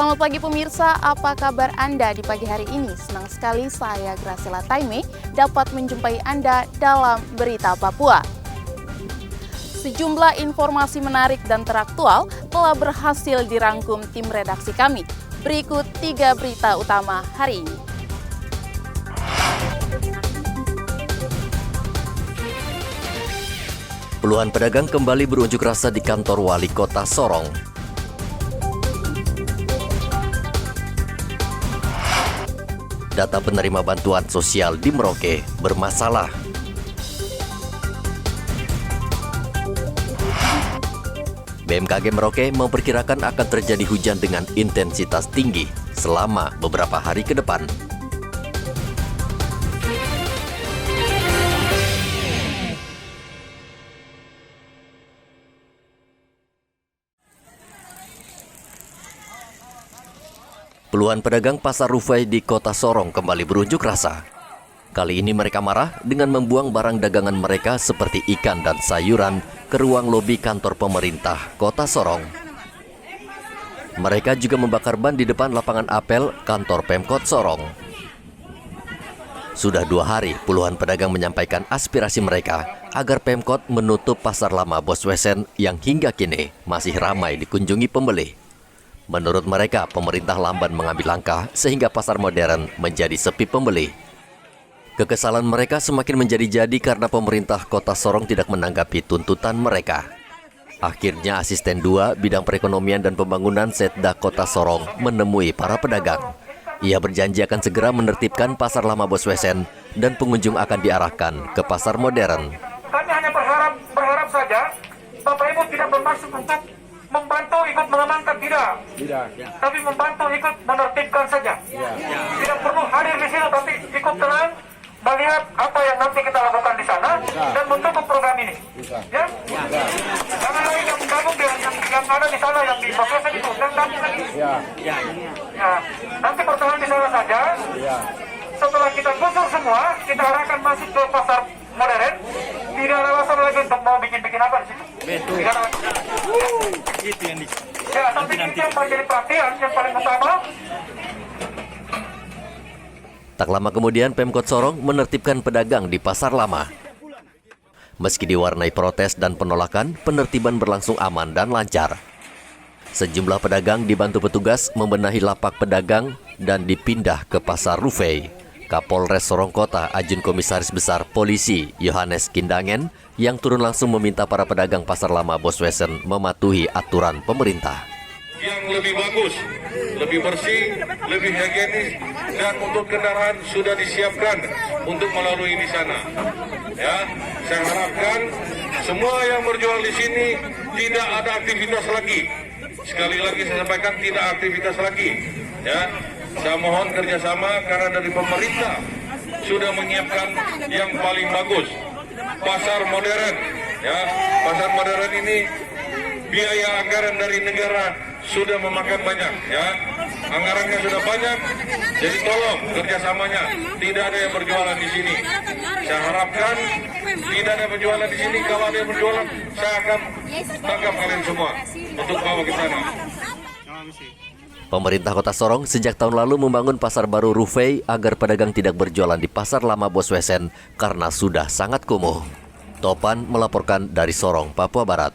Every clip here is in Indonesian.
Selamat pagi pemirsa, apa kabar Anda di pagi hari ini? Senang sekali saya Graciela Taime dapat menjumpai Anda dalam Berita Papua. Sejumlah informasi menarik dan teraktual telah berhasil dirangkum tim redaksi kami. Berikut 3 berita utama hari ini. Puluhan pedagang kembali berunjuk rasa di kantor Wali Kota Sorong. Data penerima bantuan sosial di Merauke bermasalah. BMKG Merauke memperkirakan akan terjadi hujan dengan intensitas tinggi selama beberapa hari ke depan. Puluhan pedagang pasar Rufai di Kota Sorong kembali berunjuk rasa. Kali ini mereka marah dengan membuang barang dagangan mereka seperti ikan dan sayuran ke ruang lobi kantor pemerintah Kota Sorong. Mereka juga membakar ban di depan lapangan apel kantor Pemkot Sorong. Sudah 2 hari puluhan pedagang menyampaikan aspirasi mereka agar Pemkot menutup pasar lama Boswesen yang hingga kini masih ramai dikunjungi pembeli. Menurut mereka, pemerintah lamban mengambil langkah sehingga pasar modern menjadi sepi pembeli. Kekesalan mereka semakin menjadi-jadi karena pemerintah Kota Sorong tidak menanggapi tuntutan mereka. Akhirnya asisten 2 bidang perekonomian dan pembangunan Setda Kota Sorong menemui para pedagang. Ia berjanji akan segera menertibkan pasar lama Boswesen dan pengunjung akan diarahkan ke pasar modern. Kami hanya berharap saja Bapak Ibu tidak bermaksud untuk membantu ikut mengamankan, tidak. Tapi membantu ikut menertibkan saja. Tidak perlu hadir di sini, tapi ikut tenang melihat apa yang nanti kita lakukan di sana dan mendukung program ini. Ya? Jangan lagi gabung yang ada di sana, yang di Boswesen itu, dan gabung lagi. Ya. Nanti pertahanan di sana saja. Setelah kita gusur semua, kita arahkan masuk ke pasar modern. Tidak ada alasan lagi untuk mau bikin apa di situ. Betul. Itu yang Ya, tapi itu yang menjadi perhatian yang paling utama. Tak lama kemudian Pemkot Sorong menertibkan pedagang di pasar lama. Meski diwarnai protes dan penolakan, penertiban berlangsung aman dan lancar. Sejumlah pedagang dibantu petugas membenahi lapak pedagang dan dipindah ke pasar Rufai. Kapolres Sorong Kota, Ajun Komisaris Besar Polisi Yohanes Kindangen yang turun langsung meminta para pedagang pasar lama Boswesen mematuhi aturan pemerintah. Yang lebih bagus, lebih bersih, lebih higienis, dan untuk kendaraan sudah disiapkan untuk melalui di sana. Ya, saya harapkan semua yang berjual di sini tidak ada aktivitas lagi. Sekali lagi saya sampaikan, tidak aktivitas lagi. Ya, saya mohon kerjasama karena dari pemerintah sudah menyiapkan yang paling bagus. Pasar modern, ya, pasar modern ini biaya anggaran dari negara sudah memakan banyak, ya, anggarannya sudah banyak, jadi tolong kerjasamanya, tidak ada yang berjualan di sini. Saya harapkan tidak ada berjualan di sini. Kalau ada yang berjualan, saya akan tangkap kalian semua untuk bawa ke sana. Pemerintah Kota Sorong sejak tahun lalu membangun pasar baru Rufai agar pedagang tidak berjualan di pasar lama Boswesen karena sudah sangat kumuh. Topan melaporkan dari Sorong, Papua Barat.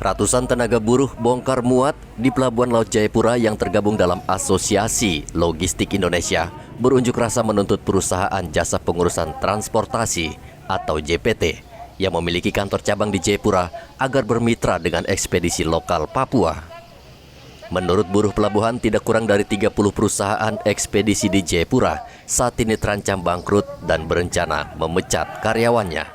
Ratusan tenaga buruh bongkar muat di Pelabuhan Laut Jayapura yang tergabung dalam Asosiasi Logistik Indonesia berunjuk rasa menuntut perusahaan jasa pengurusan transportasi atau JPT yang memiliki kantor cabang di Jayapura agar bermitra dengan ekspedisi lokal Papua. Menurut buruh pelabuhan, tidak kurang dari 30 perusahaan ekspedisi di Jayapura saat ini terancam bangkrut dan berencana memecat karyawannya.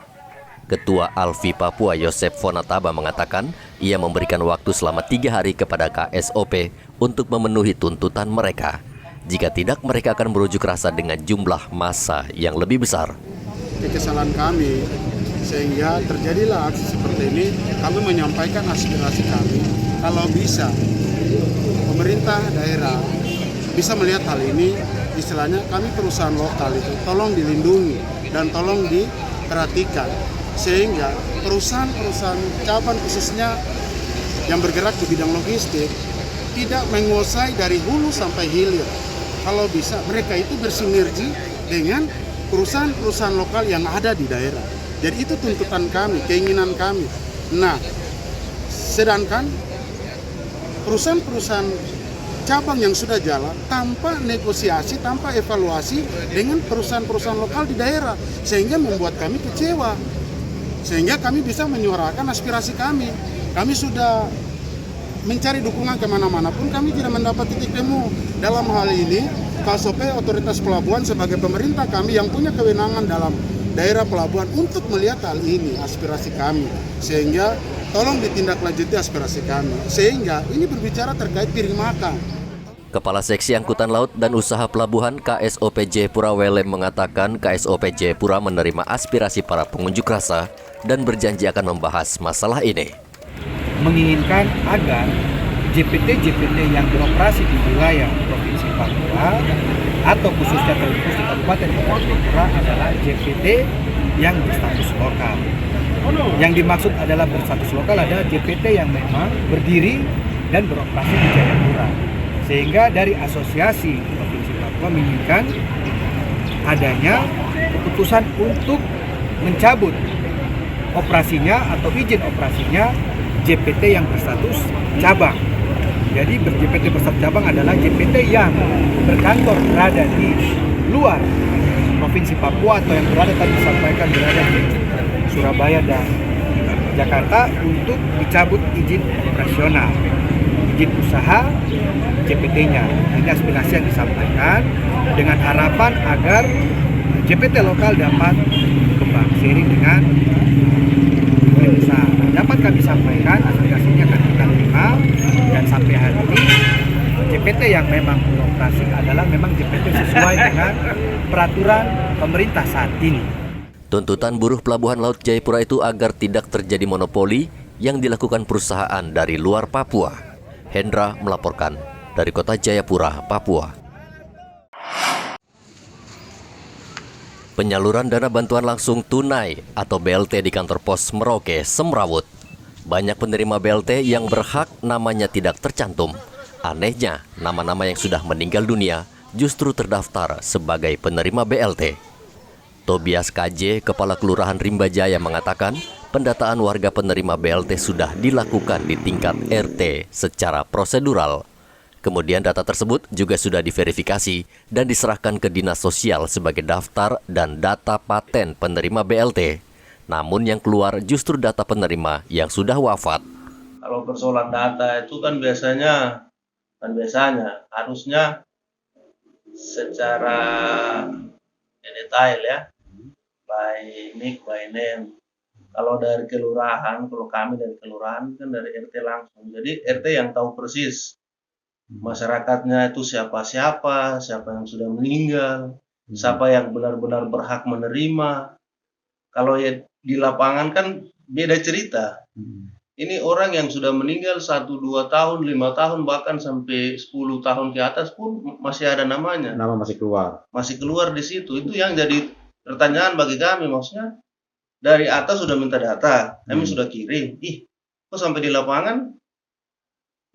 Ketua Alfi Papua Yosef Fonataba mengatakan ia memberikan waktu selama 3 hari kepada KSOP untuk memenuhi tuntutan mereka. Jika tidak, mereka akan berujuk rasa dengan jumlah massa yang lebih besar. Kekesalan kami sehingga terjadilah aksi seperti ini. Kami menyampaikan aspirasi kami, kalau bisa pemerintah daerah bisa melihat hal ini, istilahnya kami perusahaan lokal itu tolong dilindungi dan tolong diperhatikan. sehingga perusahaan-perusahaan cabang khususnya yang bergerak di bidang logistik tidak menguasai dari hulu sampai hilir. Kalau bisa mereka itu bersinergi dengan perusahaan-perusahaan lokal yang ada di daerah. Jadi itu tuntutan kami, keinginan kami. Nah, sedangkan perusahaan-perusahaan cabang yang sudah jalan tanpa negosiasi, tanpa evaluasi dengan perusahaan-perusahaan lokal di daerah, sehingga membuat kami kecewa. Sehingga kami bisa menyuarakan aspirasi kami. Kami sudah mencari dukungan kemana-mana pun kami tidak mendapat titik temu. Dalam hal ini, KSOP Otoritas Pelabuhan sebagai pemerintah kami yang punya kewenangan dalam daerah pelabuhan untuk melihat hal ini, aspirasi kami. Sehingga tolong ditindaklanjuti aspirasi kami. Sehingga ini berbicara terkait piring makan. Kepala Seksi Angkutan Laut dan Usaha Pelabuhan KSOP Jayapura Welem mengatakan KSOP Jayapura menerima aspirasi para pengunjuk rasa dan berjanji akan membahas masalah ini. Menginginkan agar JPT-JPT yang beroperasi di wilayah Provinsi Papua atau khususnya terkhusus di Kabupaten Kota Jayapura adalah JPT yang berstatus lokal. Yang dimaksud adalah berstatus lokal adalah JPT yang memang berdiri dan beroperasi di Jayapura. Sehingga dari asosiasi Provinsi Papua menginginkan adanya keputusan untuk mencabut operasinya atau izin operasinya JPT yang berstatus cabang. Jadi JPT berstatus cabang adalah JPT yang berkantor berada di luar Provinsi Papua atau yang berada tadi disampaikan berada di Surabaya dan Jakarta untuk dicabut izin operasional, izin usaha JPT-nya. Ini aspirasi yang disampaikan dengan harapan agar JPT lokal dapat berkembang seiring dengan usaha. Dapat kami sampaikan aspirasinya akan kita terima dan sampai hari ini JPT yang memang beroperasi adalah memang JPT sesuai dengan peraturan pemerintah saat ini. Tuntutan buruh Pelabuhan Laut Jayapura itu agar tidak terjadi monopoli yang dilakukan perusahaan dari luar Papua. Hendra melaporkan dari Kota Jayapura, Papua. Penyaluran dana bantuan langsung tunai atau BLT di kantor pos Merauke, Semrawut. Banyak penerima BLT yang berhak namanya tidak tercantum. Anehnya, nama-nama yang sudah meninggal dunia justru terdaftar sebagai penerima BLT. Tobias KJ, Kepala Kelurahan Rimba Jaya mengatakan, pendataan warga penerima BLT sudah dilakukan di tingkat RT secara prosedural. Kemudian data tersebut juga sudah diverifikasi dan diserahkan ke Dinas Sosial sebagai daftar dan data paten penerima BLT. Namun yang keluar justru data penerima yang sudah wafat. Kalau persoalan data itu kan biasanya harusnya secara detail ya, by nick, by name. Kalau dari kelurahan, kalau kami dari kelurahan kan dari RT langsung. Jadi RT yang tahu persis masyarakatnya itu siapa yang sudah meninggal, siapa yang benar-benar berhak menerima. Kalau ya di lapangan kan beda cerita. Ini orang yang sudah meninggal 1, 2 tahun, 5 tahun, bahkan sampai 10 tahun ke atas pun masih ada namanya. Nama masih keluar. Masih keluar di situ. Itu yang jadi pertanyaan bagi kami, maksudnya dari atas sudah minta data, kami sudah kirim. Kok sampai di lapangan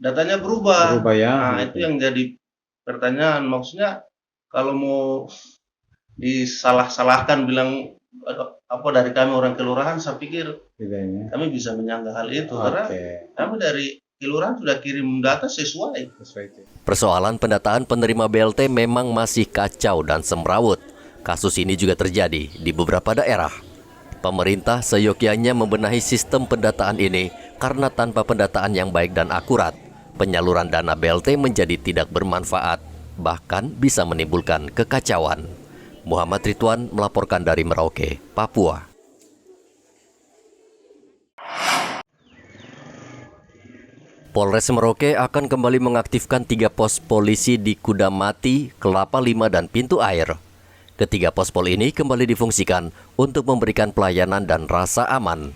datanya berubah ya. Nah, itu yang jadi pertanyaan. Maksudnya kalau mau disalah-salahkan bilang apa dari kami orang kelurahan, saya pikir kami bisa menyanggah hal itu. Karena kami dari kelurahan sudah kirim data sesuai. Persoalan pendataan penerima BLT memang masih kacau dan semrawut. Kasus ini juga terjadi di beberapa daerah. Pemerintah seyogyanya membenahi sistem pendataan ini karena tanpa pendataan yang baik dan akurat, penyaluran dana BLT menjadi tidak bermanfaat, bahkan bisa menimbulkan kekacauan. Muhammad Ridwan melaporkan dari Merauke, Papua. Polres Merauke akan kembali mengaktifkan 3 pos polisi di Kudamati, Kelapa Lima, dan Pintu Air. Ketiga pos pol ini kembali difungsikan untuk memberikan pelayanan dan rasa aman.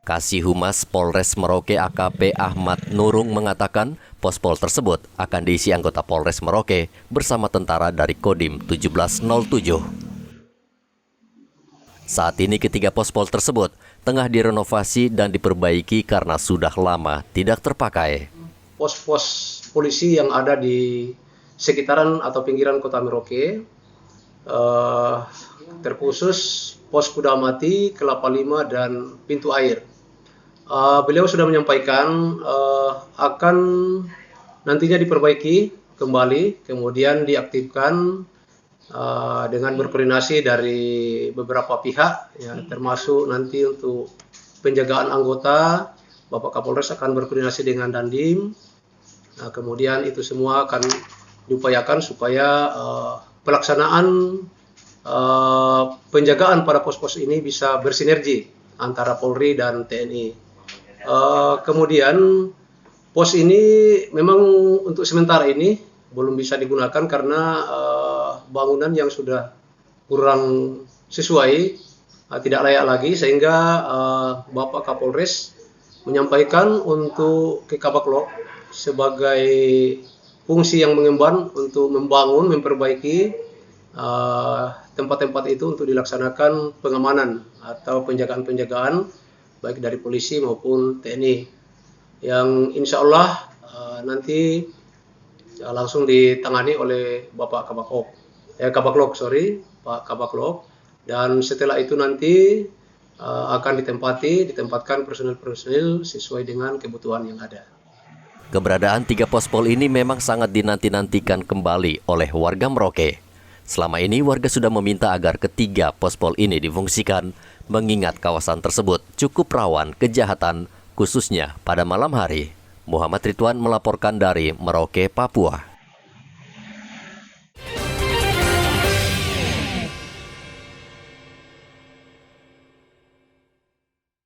Kasih Humas Polres Merauke AKP Ahmad Nurung mengatakan pos-pol tersebut akan diisi anggota Polres Merauke bersama tentara dari Kodim 1707. Saat ini ketiga pospol tersebut tengah direnovasi dan diperbaiki karena sudah lama tidak terpakai. Pos-pos polisi yang ada di sekitaran atau pinggiran kota Merauke, terkhusus pos Kuda Mati, Kelapa Lima, dan Pintu Air. Beliau sudah menyampaikan akan nantinya diperbaiki kembali, kemudian diaktifkan dengan berkoordinasi dari beberapa pihak, ya, termasuk nanti untuk penjagaan anggota, Bapak Kapolres akan berkoordinasi dengan Dandim. Nah, kemudian itu semua akan diupayakan supaya pelaksanaan penjagaan pada pos-pos ini bisa bersinergi antara Polri dan TNI. Kemudian pos ini memang untuk sementara ini belum bisa digunakan karena bangunan yang sudah kurang sesuai, tidak layak lagi, sehingga Bapak Kapolres menyampaikan untuk ke Kabaklok sebagai fungsi yang mengemban untuk membangun, memperbaiki tempat-tempat itu untuk dilaksanakan pengamanan atau penjagaan-penjagaan baik dari polisi maupun TNI, yang insya Allah nanti langsung ditangani oleh Bapak Kabaklok, Pak Kabaklok, dan setelah itu nanti akan ditempatkan personil-personil sesuai dengan kebutuhan yang ada. Keberadaan tiga pospol ini memang sangat dinanti-nantikan kembali oleh warga Merauke. Selama ini warga sudah meminta agar ketiga pospol ini difungsikan, mengingat kawasan tersebut cukup rawan kejahatan, khususnya pada malam hari. Muhammad Ridwan melaporkan dari Merauke, Papua.